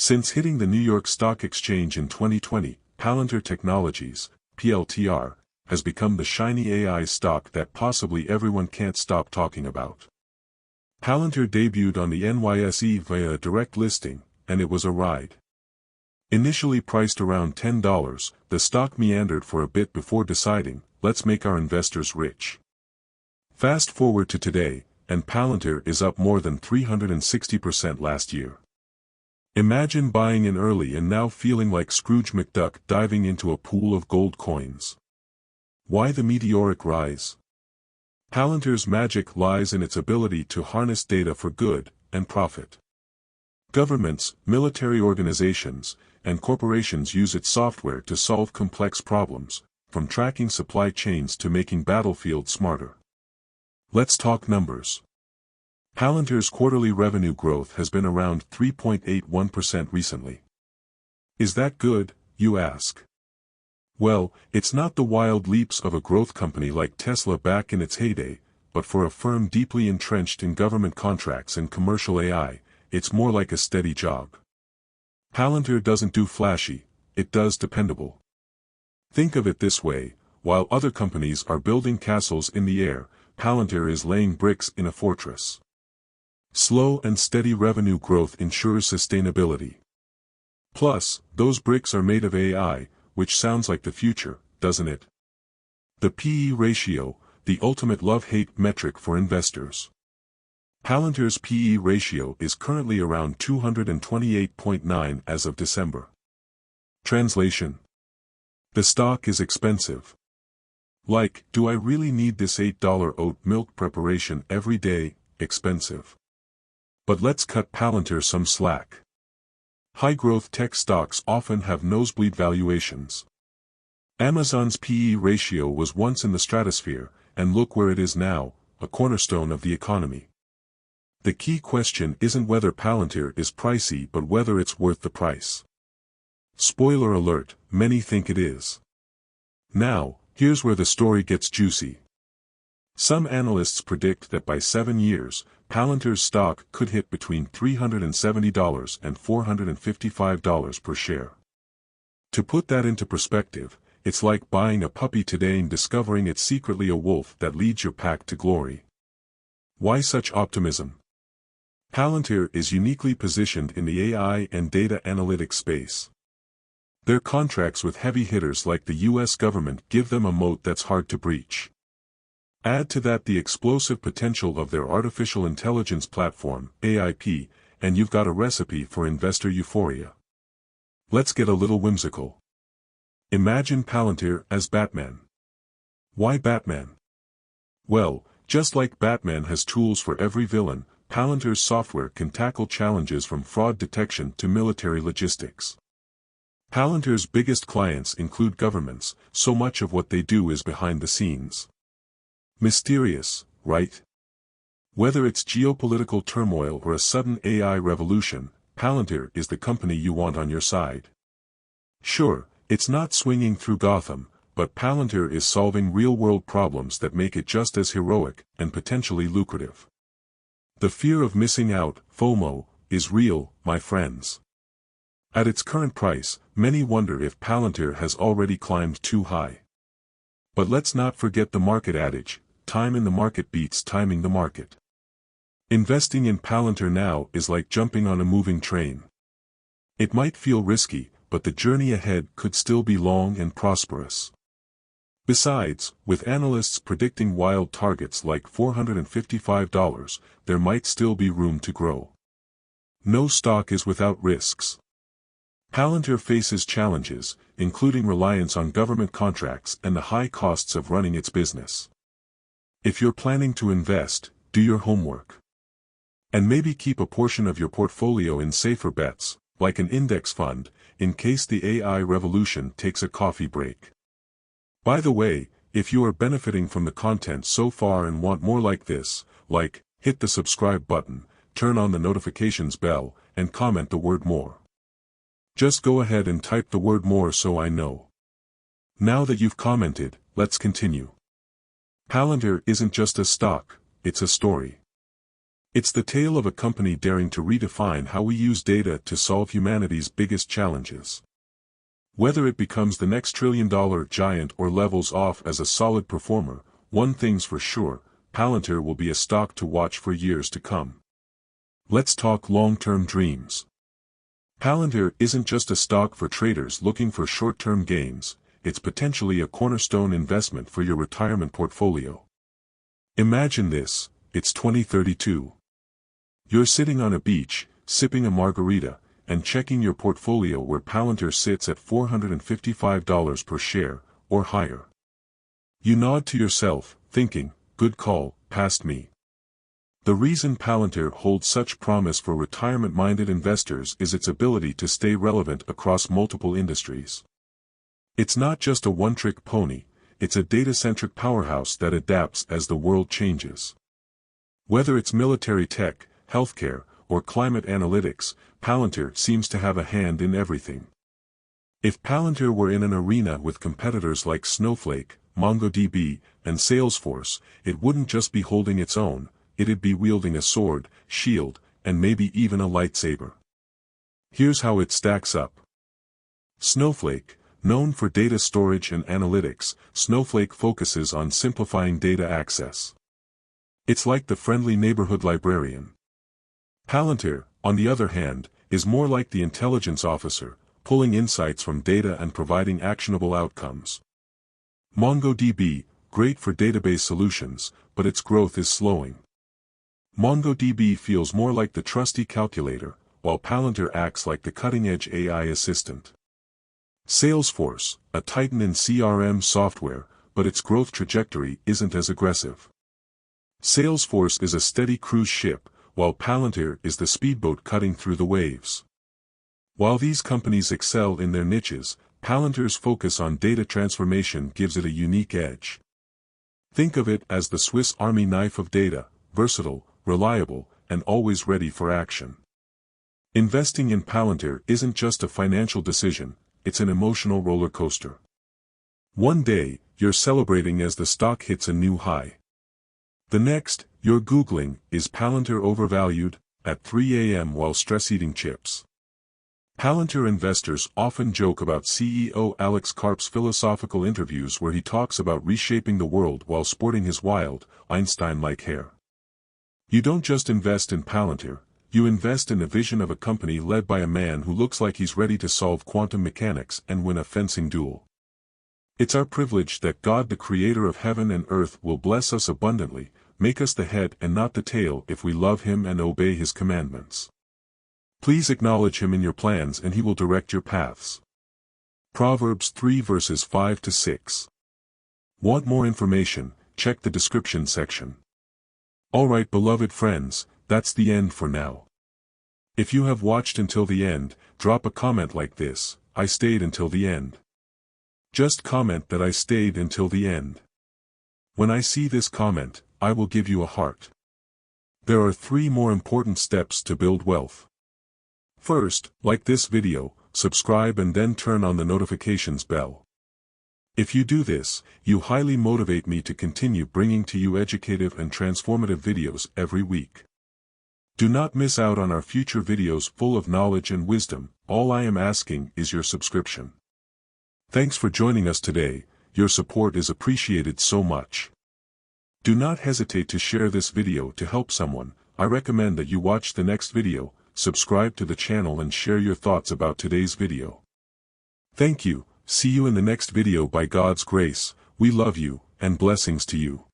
Since hitting the New York Stock Exchange in 2020, Palantir Technologies, PLTR, has become the shiny AI stock that possibly everyone can't stop talking about. Palantir debuted on the NYSE via a direct listing, and it was a ride. Initially priced around $10, the stock meandered for a bit before deciding, let's make our investors rich. Fast forward to today, and Palantir is up more than 360% last year. Imagine buying in early and now feeling like Scrooge McDuck diving into a pool of gold coins. Why the meteoric rise? Palantir's magic lies in its ability to harness data for good and profit. Governments, military organizations, and corporations use its software to solve complex problems, from tracking supply chains to making battlefields smarter. Let's talk numbers. Palantir's quarterly revenue growth has been around 3.81% recently. Is that good, you ask? Well, it's not the wild leaps of a growth company like Tesla back in its heyday, but for a firm deeply entrenched in government contracts and commercial AI, it's more like a steady jog. Palantir doesn't do flashy, it does dependable. Think of it this way, while other companies are building castles in the air, Palantir is laying bricks in a fortress. Slow and steady revenue growth ensures sustainability. Plus, those bricks are made of AI, which sounds like the future, doesn't it? The PE ratio, the ultimate love-hate metric for investors. Palantir's PE ratio is currently around 228.9 as of December. Translation: the stock is expensive. Like, do I really need this $8 oat milk preparation every day? Expensive. But let's cut Palantir some slack. High-growth tech stocks often have nosebleed valuations. Amazon's PE ratio was once in the stratosphere, and look where it is now, a cornerstone of the economy. The key question isn't whether Palantir is pricey but whether it's worth the price. Spoiler alert, many think it is. Now, here's where the story gets juicy. Some analysts predict that by 7 years, Palantir's stock could hit between $370 and $455 per share. To put that into perspective, it's like buying a puppy today and discovering it's secretly a wolf that leads your pack to glory. Why such optimism? Palantir is uniquely positioned in the AI and data analytics space. Their contracts with heavy hitters like the US government give them a moat that's hard to breach. Add to that the explosive potential of their artificial intelligence platform, AIP, and you've got a recipe for investor euphoria. Let's get a little whimsical. Imagine Palantir as Batman. Why Batman? Well, just like Batman has tools for every villain, Palantir's software can tackle challenges from fraud detection to military logistics. Palantir's biggest clients include governments, so much of what they do is behind the scenes. Mysterious, right? Whether it's geopolitical turmoil or a sudden AI revolution, Palantir is the company you want on your side. Sure, it's not swinging through Gotham, but Palantir is solving real-world problems that make it just as heroic and potentially lucrative. The fear of missing out, FOMO, is real, my friends. At its current price, many wonder if Palantir has already climbed too high. But let's not forget the market adage, time in the market beats timing the market. Investing in Palantir now is like jumping on a moving train. It might feel risky, but the journey ahead could still be long and prosperous. Besides, with analysts predicting wild targets like $455, there might still be room to grow. No stock is without risks. Palantir faces challenges, including reliance on government contracts and the high costs of running its business. If you're planning to invest, do your homework. And maybe keep a portion of your portfolio in safer bets, like an index fund, in case the AI revolution takes a coffee break. By the way, if you are benefiting from the content so far and want more like this, hit the subscribe button, turn on the notifications bell, and comment the word more. Just go ahead and type the word more so I know. Now that you've commented, let's continue. Palantir isn't just a stock, it's a story. It's the tale of a company daring to redefine how we use data to solve humanity's biggest challenges. Whether it becomes the next trillion-dollar giant or levels off as a solid performer, one thing's for sure, Palantir will be a stock to watch for years to come. Let's talk long-term dreams. Palantir isn't just a stock for traders looking for short-term gains, it's potentially a cornerstone investment for your retirement portfolio. Imagine this, it's 2032. You're sitting on a beach, sipping a margarita, and checking your portfolio where Palantir sits at $455 per share, or higher. You nod to yourself, thinking, good call, past me. The reason Palantir holds such promise for retirement-minded investors is its ability to stay relevant across multiple industries. It's not just a one-trick pony, it's a data-centric powerhouse that adapts as the world changes. Whether it's military tech, healthcare, or climate analytics, Palantir seems to have a hand in everything. If Palantir were in an arena with competitors like Snowflake, MongoDB, and Salesforce, it wouldn't just be holding its own, it'd be wielding a sword, shield, and maybe even a lightsaber. Here's how it stacks up. Snowflake, known for data storage and analytics, Snowflake focuses on simplifying data access. It's like the friendly neighborhood librarian. Palantir, on the other hand, is more like the intelligence officer, pulling insights from data and providing actionable outcomes. MongoDB, great for database solutions, but its growth is slowing. MongoDB feels more like the trusty calculator, while Palantir acts like the cutting-edge AI assistant. Salesforce, a titan in CRM software, but its growth trajectory isn't as aggressive. Salesforce is a steady cruise ship, while Palantir is the speedboat cutting through the waves. While these companies excel in their niches, Palantir's focus on data transformation gives it a unique edge. Think of it as the Swiss Army knife of data, versatile, reliable, and always ready for action. Investing in Palantir isn't just a financial decision, it's an emotional roller coaster. One day, you're celebrating as the stock hits a new high. The next, you're Googling, is Palantir overvalued, at 3 a.m. while stress-eating chips. Palantir investors often joke about CEO Alex Karp's philosophical interviews where he talks about reshaping the world while sporting his wild, Einstein-like hair. You don't just invest in Palantir, you invest in the vision of a company led by a man who looks like he's ready to solve quantum mechanics and win a fencing duel. It's our privilege that God, the creator of heaven and earth, will bless us abundantly, make us the head and not the tail if we love him and obey his commandments. Please acknowledge him in your plans and he will direct your paths. Proverbs 3 verses 5 to 6. Want more information? Check the description section. Alright, beloved friends, that's the end for now. If you have watched until the end, drop a comment like this: I stayed until the end. Just comment that I stayed until the end. When I see this comment, I will give you a heart. There are 3 more important steps to build wealth. First, like this video, subscribe and then turn on the notifications bell. If you do this, you highly motivate me to continue bringing to you educative and transformative videos every week. Do not miss out on our future videos full of knowledge and wisdom. All I am asking is your subscription. Thanks for joining us today, your support is appreciated so much. Do not hesitate to share this video to help someone. I recommend that you watch the next video, subscribe to the channel and share your thoughts about today's video. Thank you, see you in the next video by God's grace. We love you, and blessings to you.